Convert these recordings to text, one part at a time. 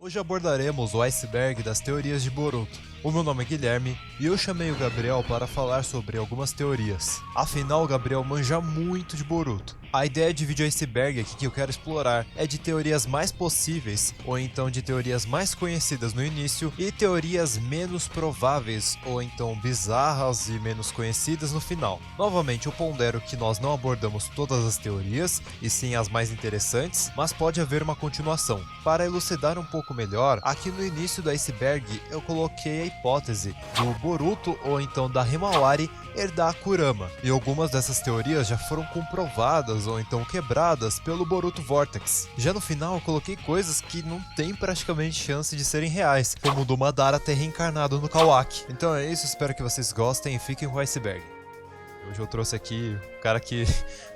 Hoje abordaremos o iceberg das teorias de Boruto. O meu nome é Guilherme e eu chamei o Gabriel para falar sobre algumas teorias. Afinal, o Gabriel manja muito de Boruto. A ideia de vídeo iceberg aqui que eu quero explorar é de teorias mais possíveis, ou então de teorias mais conhecidas no início, e teorias menos prováveis, ou então bizarras e menos conhecidas no final. Novamente, eu pondero que nós não abordamos todas as teorias, e sim as mais interessantes, mas pode haver uma continuação. Para elucidar um pouco melhor, aqui no início do iceberg eu coloquei a hipótese do Boruto ou então da Himawari herdar a Kurama, e algumas dessas teorias já foram comprovadas ou então quebradas pelo Boruto Vortex. Já no final eu coloquei coisas que não tem praticamente chance de serem reais, como o do Madara ter reencarnado no Kawaki. Então é isso, espero que vocês gostem e fiquem com o iceberg. Hoje eu trouxe aqui o cara que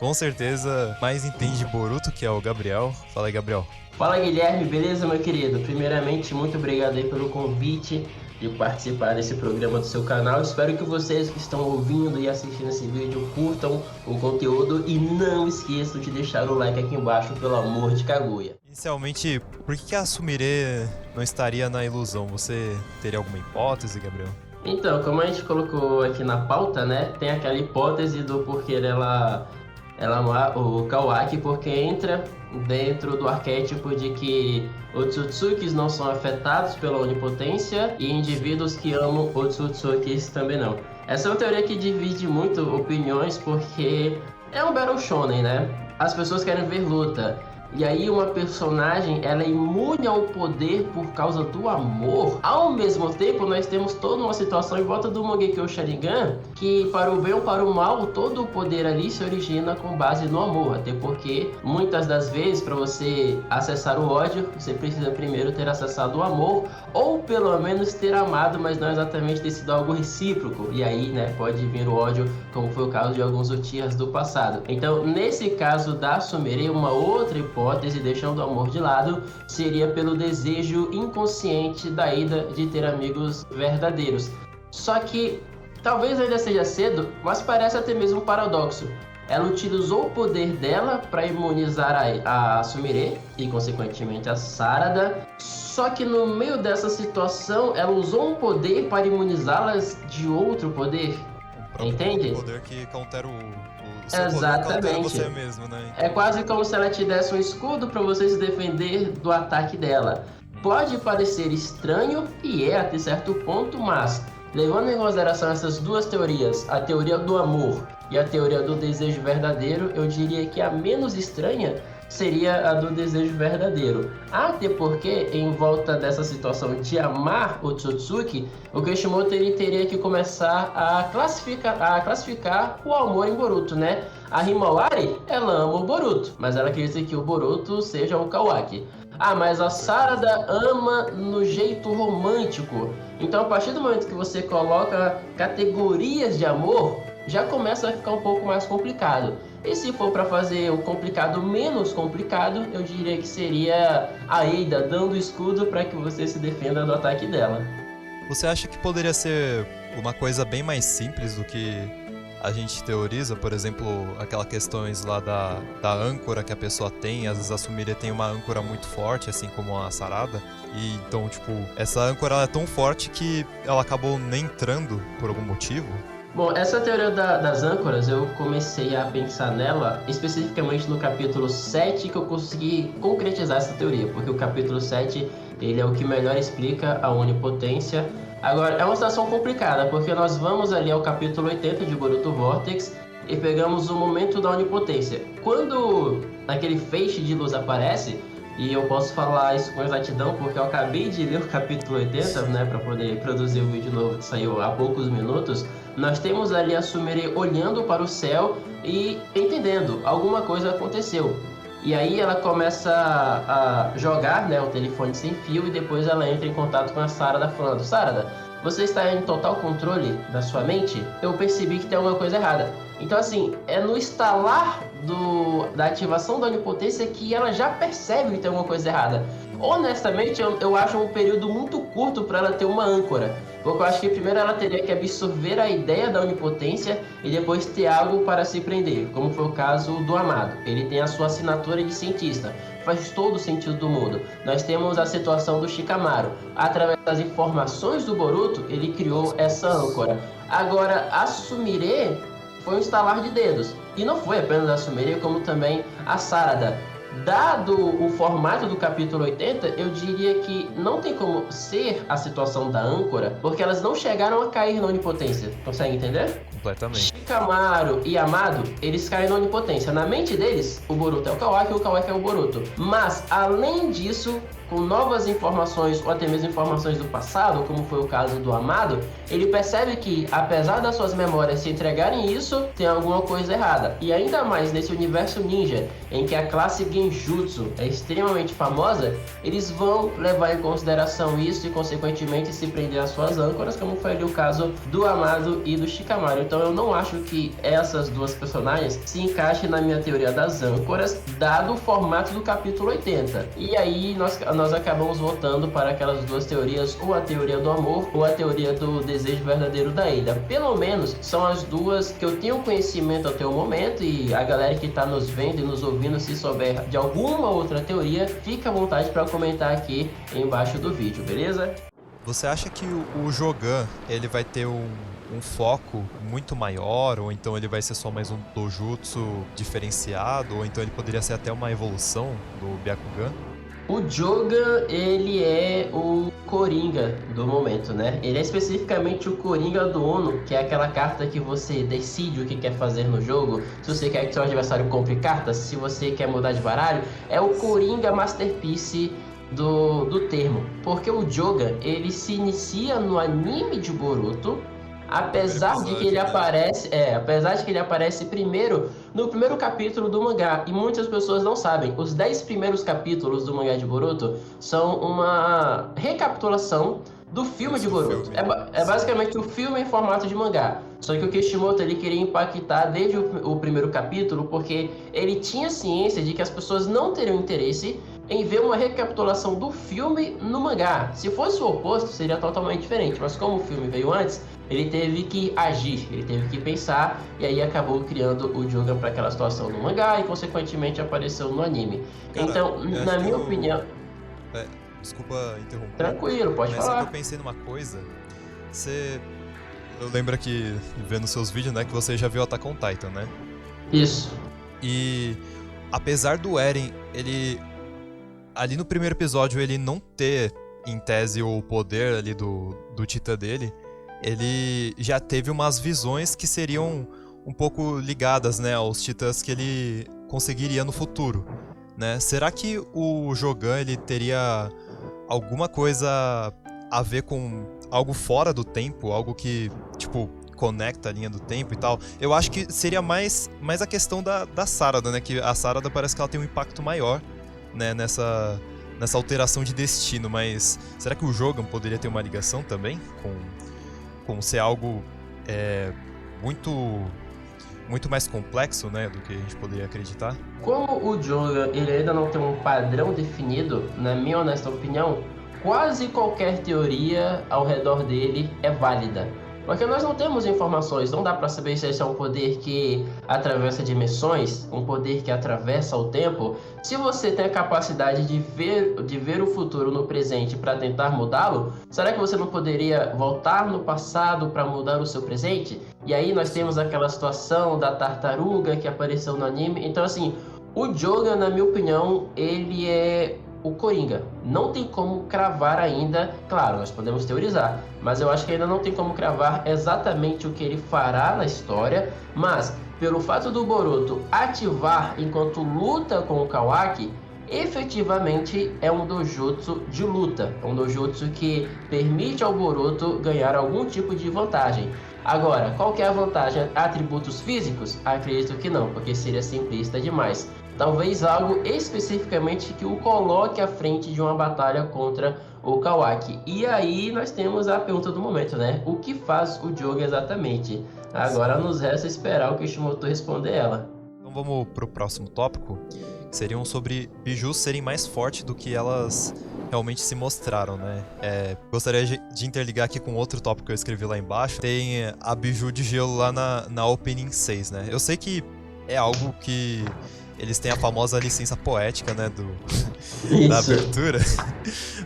com certeza mais entende de Boruto, que é o Gabriel. Fala aí, Gabriel. Fala, Guilherme, beleza, meu querido? Primeiramente, muito obrigado aí pelo convite de participar desse programa do seu canal. Espero que vocês que estão ouvindo e assistindo esse vídeo curtam o conteúdo e não esqueçam de deixar o like aqui embaixo, pelo amor de Kaguya. Inicialmente, por que a Sumire não estaria na ilusão? Você teria alguma hipótese, Gabriel? Então, como a gente colocou aqui na pauta, né, tem aquela hipótese do porquê o Kawaki, porque entra dentro do arquétipo de que Otsutsukis não são afetados pela onipotência e indivíduos que amam Otsutsukis também não. Essa é uma teoria que divide muito opiniões porque é um Battle Shonen, né? As pessoas querem ver luta. E aí uma personagem, ela é imune ao poder por causa do amor. Ao mesmo tempo, nós temos toda uma situação em volta do Mangekyo Sharingan, que para o bem ou para o mal, todo o poder ali se origina com base no amor. Até porque, muitas das vezes, para você acessar o ódio, você precisa primeiro ter acessado o amor, ou pelo menos ter amado, mas não exatamente ter sido algo recíproco. E aí, né, pode vir o ódio, como foi o caso de alguns Uchihas do passado. Então, nesse caso da Sumire, uma outra hipótese, deixando o amor de lado, seria pelo desejo inconsciente da Ida de ter amigos verdadeiros. Só que talvez ainda seja cedo, mas parece até mesmo um paradoxo. Ela utilizou o poder dela para imunizar a Sumire e consequentemente a Sarada, só que no meio dessa situação ela usou um poder para imunizá-las de outro poder. Entende? Um poder que countera Exatamente. Você mesmo, né? É quase como se ela te desse um escudo para você se defender do ataque dela. Pode parecer estranho, e é até certo ponto, mas levando em consideração essas duas teorias, a teoria do amor e a teoria do desejo verdadeiro, eu diria que a menos estranha seria a do desejo verdadeiro. Até porque, em volta dessa situação de amar o Otsutsuki, o Kishimoto ele teria que começar a classificar o amor em Boruto, né? A Himawari, ela ama o Boruto, mas ela acredita que o Boruto seja o Kawaki. Ah, mas a Sarada ama no jeito romântico. Então, a partir do momento que você coloca categorias de amor, já começa a ficar um pouco mais complicado. E se for para fazer o complicado menos complicado, eu diria que seria a Eida dando escudo para que você se defenda do ataque dela. Você acha que poderia ser uma coisa bem mais simples do que a gente teoriza? Por exemplo, aquelas questões lá da âncora que a pessoa tem. Às vezes a Sumire tem uma âncora muito forte, assim como a Sarada. E então, tipo, essa âncora é tão forte que ela acabou nem entrando por algum motivo. Bom, essa teoria das âncoras, eu comecei a pensar nela especificamente no capítulo 7 que eu consegui concretizar essa teoria, porque o capítulo 7 ele é o que melhor explica a onipotência. Agora, é uma situação complicada, porque nós vamos ali ao capítulo 80 de Boruto Vortex e pegamos o momento da onipotência. Quando aquele feixe de luz aparece, e eu posso falar isso com exatidão porque eu acabei de ler o capítulo 80, né, para poder produzir o vídeo novo que saiu há poucos minutos. Nós temos ali a Sumire olhando para o céu e entendendo, alguma coisa aconteceu. E aí ela começa a jogar, né, o telefone sem fio e depois ela entra em contato com a Sarada falando: Sarada, você está em total controle da sua mente? Eu percebi que tem alguma coisa errada. Então, assim, é no estalar da ativação da onipotência que ela já percebe que tem alguma coisa errada. Honestamente, eu acho um período muito curto para ela ter uma âncora. Porque eu acho que primeiro ela teria que absorver a ideia da onipotência e depois ter algo para se prender, como foi o caso do Amado. Ele tem a sua assinatura de cientista. faz todo o sentido do mundo. Nós temos a situação do Shikamaru. Através das informações do Boruto, ele criou essa âncora. Agora, a Sumire foi um estalar de dedos. E não foi apenas a Sumire, como também a Sarada. Dado o formato do capítulo 80, eu diria que não tem como ser a situação da âncora, porque elas não chegaram a cair na onipotência. Consegue entender? Completamente. Shikamaru e Amado, eles caem na onipotência. Na mente deles, o Boruto é o Kawaki e o Kawaki é o Boruto. Mas, além disso, com novas informações, ou até mesmo informações do passado, como foi o caso do Amado, ele percebe que, apesar das suas memórias se entregarem isso, tem alguma coisa errada. E ainda mais nesse universo ninja, em que a classe Genjutsu é extremamente famosa, eles vão levar em consideração isso e, consequentemente, se prender às suas âncoras, como foi ali o caso do Amado e do Shikamaru. Então eu não acho que essas duas personagens se encaixem na minha teoria das âncoras, dado o formato do capítulo 80. E aí nós acabamos voltando para aquelas duas teorias, ou a teoria do amor, ou a teoria do desejo verdadeiro da Ada. Pelo menos são as duas que eu tenho conhecimento até o momento, e a galera que está nos vendo e nos ouvindo, se souber de alguma outra teoria, fica à vontade para comentar aqui embaixo do vídeo, beleza? Você acha que o Jogan, ele vai ter um foco muito maior, ou então ele vai ser só mais um dojutsu diferenciado, ou então ele poderia ser até uma evolução do Byakugan? O Jogan, ele é o Coringa do momento, né? Ele é especificamente o Coringa do Ono, que é aquela carta que você decide o que quer fazer no jogo. Se você quer que seu adversário compre cartas, se você quer mudar de baralho, é o Coringa Masterpiece do termo. Porque o Jogan, ele se inicia no anime de Boruto, apesar de que ele aparece primeiro no primeiro capítulo do mangá, e muitas pessoas não sabem. Os 10 primeiros capítulos do mangá de Boruto são uma recapitulação do filme de Boruto. É basicamente o filme em formato de mangá. Só que o Kishimoto, ele queria impactar desde o primeiro capítulo, porque ele tinha ciência de que as pessoas não teriam interesse em ver uma recapitulação do filme no mangá. Se fosse o oposto, seria totalmente diferente. Mas como o filme veio antes, ele teve que agir, ele teve que pensar, e aí acabou criando o Jogan para aquela situação no mangá e, consequentemente, apareceu no anime. Cara, então, na minha opinião... Desculpa interromper. Tranquilo, pode falar. Mas eu pensei numa coisa. Eu lembro aqui, vendo seus vídeos, né, que você já viu Attack on Titan, né? Isso. E apesar do Eren, ele... ali no primeiro episódio, ele não ter, em tese, o poder ali do Titã dele, ele já teve umas visões que seriam um pouco ligadas, né, aos Titãs que ele conseguiria no futuro, né? Será que o Jogan, ele teria alguma coisa a ver com algo fora do tempo, algo que, tipo, conecta a linha do tempo e tal? Eu acho que seria mais a questão da Sarada, né, que a Sarada parece que ela tem um impacto maior, né, nessa alteração de destino, mas será que o Jogan poderia ter uma ligação também com ser algo muito mais complexo, né, do que a gente poderia acreditar? Como o Jogan, ele ainda não tem um padrão definido, na minha honesta opinião, quase qualquer teoria ao redor dele é válida. Porque nós não temos informações, não dá para saber se esse é um poder que atravessa dimensões, um poder que atravessa o tempo. Se você tem a capacidade de ver o futuro no presente para tentar mudá-lo, será que você não poderia voltar no passado para mudar o seu presente? E aí nós temos aquela situação da tartaruga que apareceu no anime. Então, assim, o Jogan, na minha opinião, ele é o Coringa. Não tem como cravar ainda, claro, nós podemos teorizar, mas eu acho que ainda não tem como cravar exatamente o que ele fará na história, mas pelo fato do Boruto ativar enquanto luta com o Kawaki, efetivamente é um dojutsu de luta, é um dojutsu que permite ao Boruto ganhar algum tipo de vantagem. Agora, qual que é a vantagem? Atributos físicos? Acredito que não, porque seria simplista demais. Talvez algo especificamente que o coloque à frente de uma batalha contra o Kawaki. E aí nós temos a pergunta do momento, né? O que faz o Jogan exatamente? Agora nos resta esperar o Kishimoto responder ela. Então vamos pro próximo tópico, que seriam sobre bijus serem mais fortes do que elas realmente se mostraram, né? Gostaria de interligar aqui com outro tópico que eu escrevi lá embaixo. Tem a biju de gelo lá na Opening 6, né? Eu sei que é algo que eles têm a famosa licença poética, né, da Isso. abertura.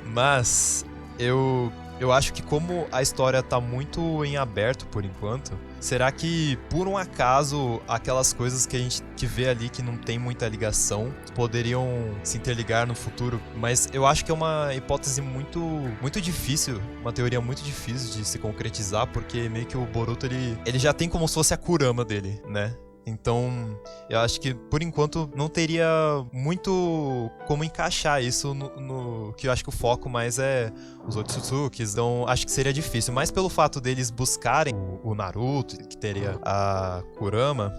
Mas eu acho que como a história tá muito em aberto por enquanto, será que por um acaso aquelas coisas que a gente que vê ali que não tem muita ligação poderiam se interligar no futuro? Mas eu acho que é uma hipótese muito difícil, uma teoria muito difícil de se concretizar, porque meio que o Boruto ele já tem como se fosse a Kurama dele, né? Então, eu acho que, por enquanto, não teria muito como encaixar isso no que eu acho que o foco mais é os Otsutsukis. Então, acho que seria difícil. Mas pelo fato deles buscarem o Naruto, que teria a Kurama,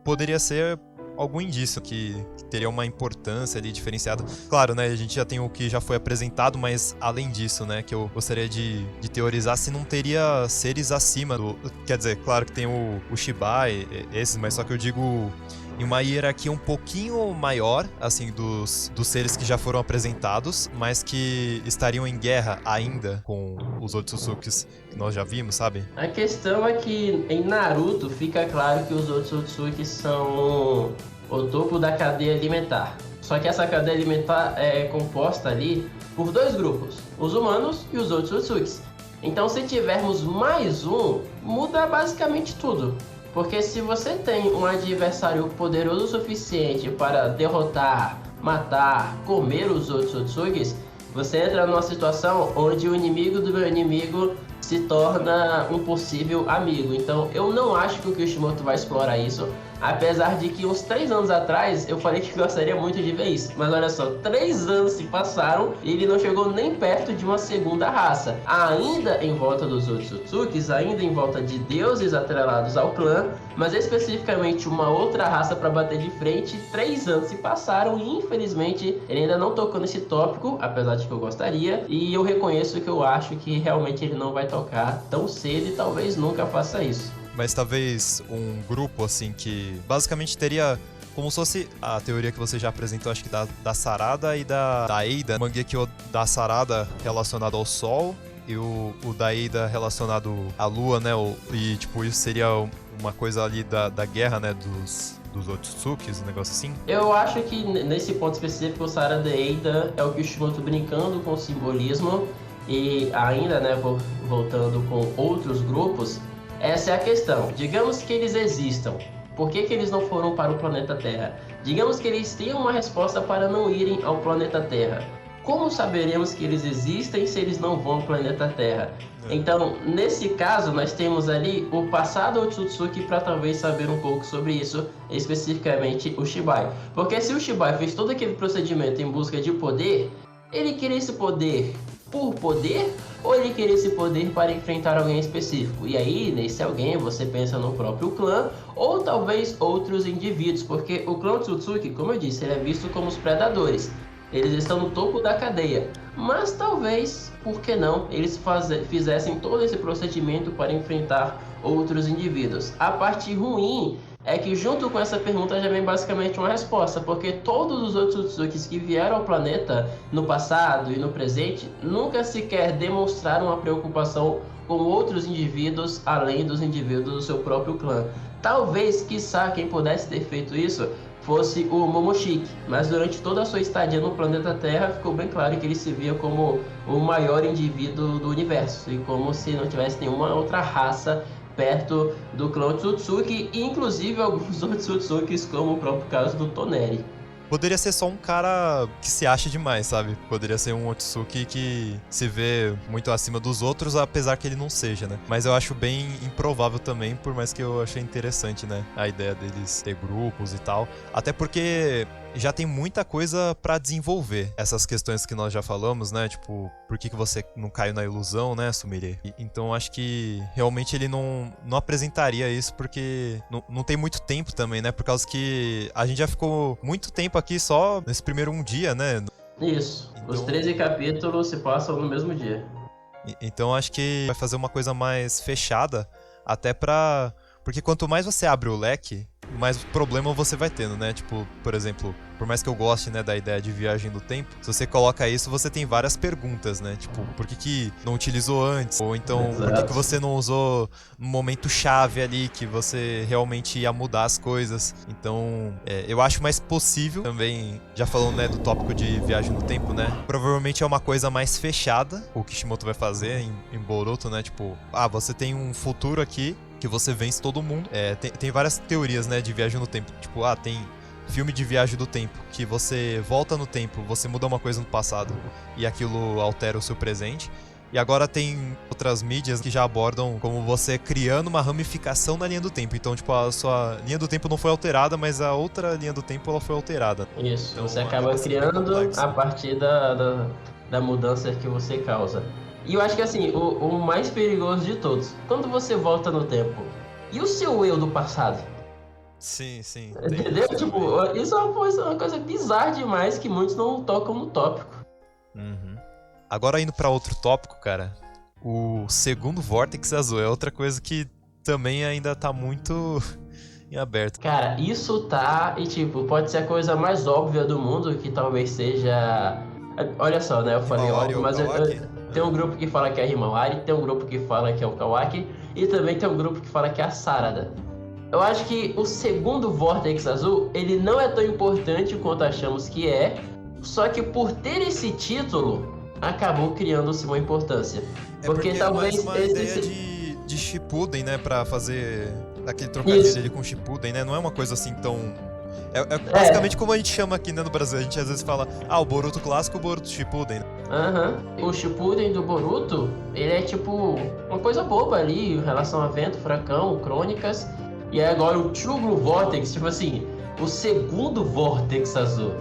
poderia ser algum indício que teria uma importância ali diferenciada. Claro, né, a gente já tem o que já foi apresentado, mas além disso, né, que eu gostaria de teorizar se não teria seres acima do... Quer dizer, claro que tem o Shibai, esses, mas só que eu digo em uma hierarquia um pouquinho maior, assim, dos seres que já foram apresentados, mas que estariam em guerra ainda com os Otsutsukis que nós já vimos, sabe? A questão é que em Naruto fica claro que os Otsutsuki são o topo da cadeia alimentar. Só que essa cadeia alimentar é composta ali por dois grupos, os humanos e os Otsutsukis. Então, se tivermos mais um, muda basicamente tudo. Porque se você tem um adversário poderoso o suficiente para derrotar, matar, comer os Otsutsukis, você entra numa situação onde o inimigo do meu inimigo se torna um possível amigo. Então eu não acho que o Kishimoto vai explorar isso, apesar de que uns 3 anos atrás eu falei que gostaria muito de ver isso. Mas olha só, 3 anos se passaram e ele não chegou nem perto de uma segunda raça. Ainda em volta dos Otsutsukis, ainda em volta de deuses atrelados ao clã, mas especificamente uma outra raça para bater de frente. 3 anos se passaram e infelizmente ele ainda não tocou nesse tópico, apesar de que eu gostaria. E eu reconheço que eu acho que realmente ele não vai tocar tão cedo e talvez nunca faça isso. Mas talvez um grupo, assim, que basicamente teria como se fosse a teoria que você já apresentou, acho que da Sarada e da Eida. O Mangekyo da Sarada relacionado ao Sol e o da Eida relacionado à Lua, né? E, tipo, isso seria uma coisa ali da guerra, né? Dos Otsukis, um negócio assim? Eu acho que nesse ponto específico, o Sarada e Eida é o Kishimoto brincando com o simbolismo. E ainda, né, voltando com outros grupos, essa é a questão. Digamos que eles existam. Por que eles não foram para o planeta Terra? Digamos que eles tenham uma resposta para não irem ao planeta Terra. Como saberemos que eles existem se eles não vão ao planeta Terra? Então, nesse caso, nós temos ali o passado Otsutsuki para talvez saber um pouco sobre isso, especificamente o Shibai. Porque se o Shibai fez todo aquele procedimento em busca de poder, ele queria esse poder por poder ou ele queria esse poder para enfrentar alguém específico? E aí, nesse alguém, você pensa no próprio clã ou talvez outros indivíduos, porque o clã Otsutsuki, como eu disse, ele é visto como os predadores. Eles estão no topo da cadeia, mas talvez, por que não, eles fizessem todo esse procedimento para enfrentar outros indivíduos. A parte ruim é que junto com essa pergunta já vem basicamente uma resposta, porque todos os Otsutsukis que vieram ao planeta no passado e no presente nunca sequer demonstraram uma preocupação com outros indivíduos além dos indivíduos do seu próprio clã. Talvez, quiçá, quem pudesse ter feito isso fosse o Momoshiki, mas durante toda a sua estadia no planeta Terra ficou bem claro que ele se via como o maior indivíduo do universo e como se não tivesse nenhuma outra raça perto do clã Otsutsuki, e inclusive alguns Otsutsukis, como o próprio caso do Toneri. Poderia ser só um cara que se acha demais, sabe? Poderia ser um Otsutsuki que se vê muito acima dos outros, apesar que ele não seja, né? Mas eu acho bem improvável também, por mais que eu achei interessante, né? A ideia deles ter grupos e tal. Até porque já tem muita coisa pra desenvolver. Essas questões que nós já falamos, né? Tipo, por que você não caiu na ilusão, né, Sumire? Então acho que realmente ele não apresentaria isso porque não tem muito tempo também, né? Por causa que a gente já ficou muito tempo aqui só nesse primeiro dia, né? Isso. Então, os 13 capítulos se passam no mesmo dia. Então acho que vai fazer uma coisa mais fechada, até pra... Porque quanto mais você abre o leque, mais problema você vai tendo, né? Tipo, por exemplo, por mais que eu goste, né, da ideia de viagem no tempo, se você coloca isso, você tem várias perguntas, né? Tipo, por que não utilizou antes? Ou então, por que você não usou no momento chave ali, que você realmente ia mudar as coisas? Então, eu acho mais possível, também, já falando, né, do tópico de viagem no tempo, né? Provavelmente é uma coisa mais fechada, o Kishimoto vai fazer em Boruto, né? Tipo, você tem um futuro aqui, que você vence todo mundo. Tem várias teorias, né, de viagem no tempo. Tipo, tem filme de viagem do tempo, que você volta no tempo, você muda uma coisa no passado e aquilo altera o seu presente. E agora tem outras mídias que já abordam como você criando uma ramificação na linha do tempo. Então, tipo, a sua linha do tempo não foi alterada, mas a outra linha do tempo ela foi alterada. Isso, então, você acaba criando a partir da mudança que você causa. E eu acho que assim, o mais perigoso de todos, quando você volta no tempo, e o seu eu do passado? Sim. Entendeu? Tipo, isso é uma coisa bizarra demais que muitos não tocam no tópico. Uhum. Agora indo pra outro tópico, cara, o segundo Vórtex Azul é outra coisa que também ainda tá muito em aberto. Cara, isso tá, e tipo, pode ser a coisa mais óbvia do mundo, que talvez seja... Olha só, né, eu falei óbvio, mas tem um grupo que fala que é a Himawari, tem um grupo que fala que é o Kawaki, e também tem um grupo que fala que é a Sarada. Eu acho que o segundo Vórtex Azul, ele não é tão importante quanto achamos que é, só que por ter esse título, acabou criando-se uma importância. Porque talvez é mais uma ideia de Shippuden, né, pra fazer aquele trocadilho ali com Shippuden, né, não é uma coisa assim tão... É basicamente como a gente chama aqui, né, no Brasil, a gente às vezes fala, o Boruto clássico e o Boruto Shippuden. O Shippuden do Boruto, ele é tipo uma coisa boba ali, em relação a Vento, Furacão, Crônicas, e agora o True Vortex, tipo assim, o segundo Vórtex Azul.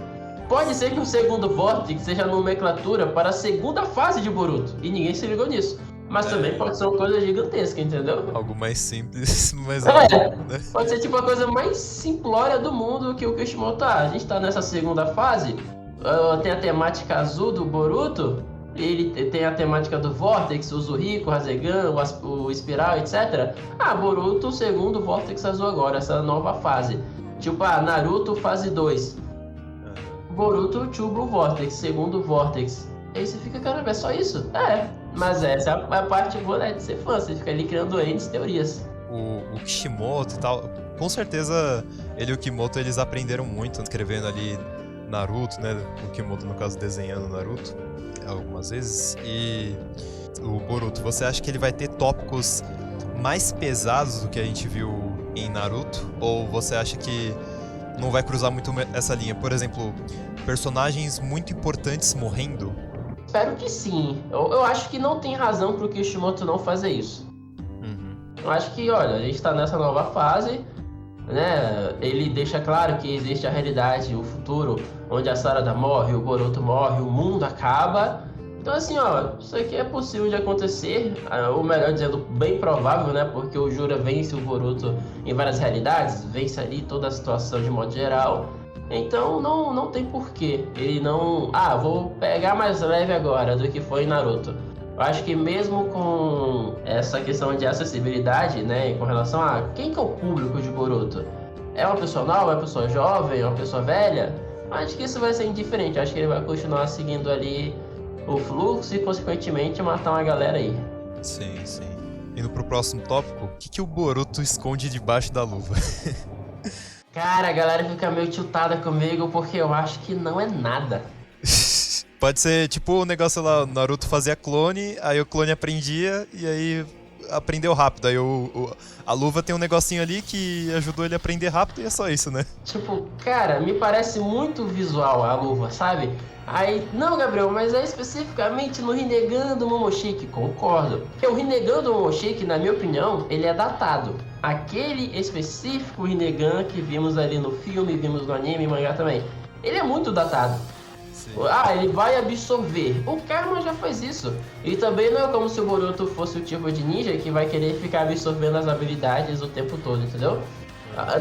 Pode ser que o segundo Vórtex seja a nomenclatura para a segunda fase de Boruto, e ninguém se ligou nisso. Mas também pode ser uma coisa gigantesca, entendeu? Algo mais simples, mas... Pode ser tipo a coisa mais simplória do mundo que o Kishimoto A gente tá nessa segunda fase, tem a temática azul do Boruto, ele tem a temática do Vortex, o Zuhiko, o Rasengan, o Espiral, etc. Boruto, segundo Vortex Azul agora, essa nova fase. Tipo, Naruto, fase 2. Boruto, True Vortex, segundo Vortex. Aí você fica, caramba, é só isso? Mas essa é a parte boa, né, de ser fã, você fica ali criando N teorias. O Kishimoto e tal, com certeza ele e o Kimoto, eles aprenderam muito escrevendo ali Naruto, né, o Kimoto no caso desenhando Naruto algumas vezes, e o Boruto, você acha que ele vai ter tópicos mais pesados do que a gente viu em Naruto? Ou você acha que não vai cruzar muito essa linha? Por exemplo, personagens muito importantes morrendo? Espero que sim. Eu acho que não tem razão pro Kishimoto não fazer isso. Eu acho que, olha, a gente tá nessa nova fase, né? Ele deixa claro que existe a realidade, o futuro, onde a Sarada morre, o Boruto morre, o mundo acaba. Então, assim, isso aqui é possível de acontecer, ou melhor dizendo, bem provável, né? Porque o Jura vence o Boruto em várias realidades, vence ali toda a situação de modo geral. Então, não tem porquê ele não... vou pegar mais leve agora do que foi em Naruto. Eu acho que mesmo com essa questão de acessibilidade, né, com relação a quem que é o público de Boruto? É uma pessoa nova, é uma pessoa jovem, é uma pessoa velha? Acho que isso vai ser indiferente. Acho que ele vai continuar seguindo ali o fluxo e, consequentemente, matar uma galera aí. Sim. Indo pro próximo tópico, o que o Boruto esconde debaixo da luva? Cara, a galera fica meio tiltada comigo porque eu acho que não é nada. Pode ser tipo o negócio lá, o Naruto fazia clone, aí o clone aprendia e aí aprendeu rápido. Aí a luva tem um negocinho ali que ajudou ele a aprender rápido e é só isso, né? Tipo, cara, me parece muito visual a luva, sabe? Aí, não, Gabriel, mas é especificamente no Rinnegan do Momoshiki. Concordo. Porque o Rinnegan do Momoshiki, na minha opinião, ele é datado. Aquele específico Rinnegan que vimos ali no filme, vimos no anime e mangá também. Ele é muito datado. Sim. Ele vai absorver. O Karma já faz isso. E também não é como se o Boruto fosse o tipo de ninja que vai querer ficar absorvendo as habilidades o tempo todo, entendeu?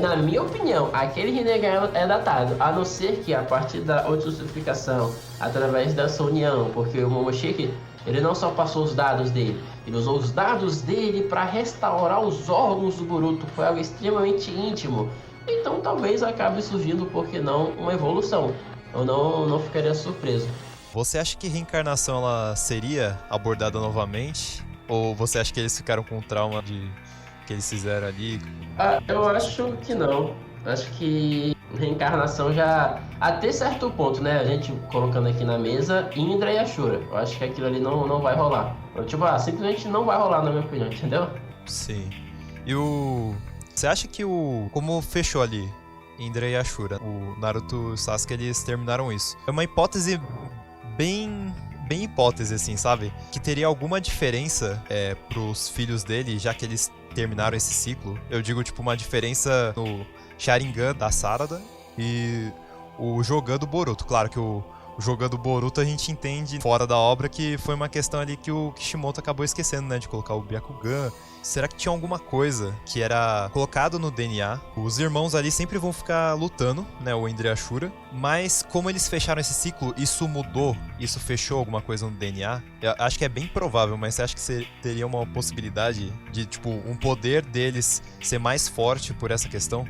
Na minha opinião, aquele Rinnegan é datado, a não ser que a partir da otsutsuficação, através dessa união, porque o Momoshiki, ele não só passou os dados dele, ele usou os dados dele para restaurar os órgãos do Boruto, foi algo extremamente íntimo. Então talvez acabe surgindo, por que não, uma evolução. Eu não ficaria surpreso. Você acha que reencarnação ela seria abordada novamente? Ou você acha que eles ficaram com o trauma de que eles fizeram ali? Eu acho que não. Acho que reencarnação já. Até certo ponto, né? A gente colocando aqui na mesa Indra e Ashura. Eu acho que aquilo ali não vai rolar. Tipo, simplesmente não vai rolar, na minha opinião, entendeu? Sim. E o. Você acha que o. Como fechou ali, Indra e Ashura, o Naruto e o Sasuke, eles terminaram isso. É uma hipótese bem hipótese, assim, sabe? Que teria alguma diferença pros filhos dele, já que eles terminaram esse ciclo. Eu digo, tipo, uma diferença no Sharingan da Sarada e o Jogan do Boruto. Claro que o Jogan do Boruto a gente entende fora da obra que foi uma questão ali que o Kishimoto acabou esquecendo, né? De colocar o Byakugan. Será que tinha alguma coisa que era colocado no DNA? Os irmãos ali sempre vão ficar lutando, né? O Indra e a Ashura. Mas como eles fecharam esse ciclo, isso mudou? Isso fechou alguma coisa no DNA? Eu acho que é bem provável, mas você acha que você teria uma possibilidade de, tipo, um poder deles ser mais forte por essa questão?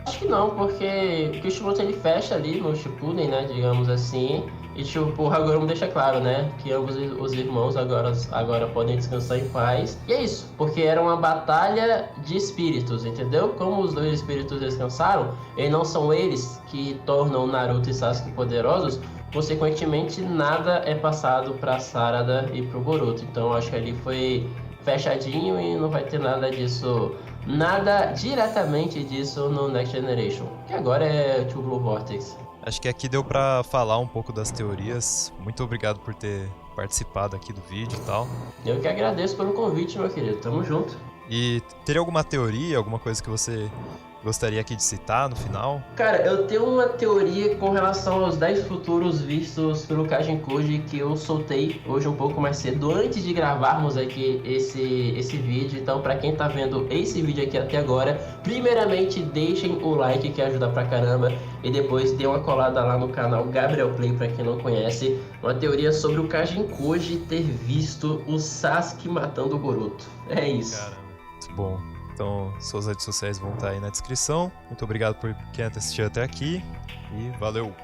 Acho que não, porque o Kishimoto ele fecha ali no Shippuden, né? Digamos assim. E tipo, o Hagoromo deixa claro, né? Que ambos os irmãos agora podem descansar em paz. E é isso, porque era uma batalha de espíritos, entendeu? Como os dois espíritos descansaram, e não são eles que tornam Naruto e Sasuke poderosos, consequentemente nada é passado pra Sarada e pro Boruto. Então acho que ali foi fechadinho e não vai ter nada disso. Nada diretamente disso no Next Generation, que agora é Two Blue Vortex. Acho que aqui deu pra falar um pouco das teorias. Muito obrigado por ter participado aqui do vídeo e tal. Eu que agradeço pelo convite, meu querido. Tamo junto. E teria alguma teoria, alguma coisa que você gostaria aqui de citar no final? Cara, eu tenho uma teoria com relação aos 10 futuros vistos pelo Kajin Koji que eu soltei hoje um pouco mais cedo, antes de gravarmos aqui esse vídeo. Então, pra quem tá vendo esse vídeo aqui até agora, primeiramente deixem o like que ajuda pra caramba, e depois dê uma colada lá no canal Gabriel Play pra quem não conhece. Uma teoria sobre o Kajin Koji ter visto o Sasuke matando o Boruto. É isso. Caramba, muito bom. Então, suas redes sociais vão estar aí na descrição. Muito obrigado por quem assistiu até aqui e valeu!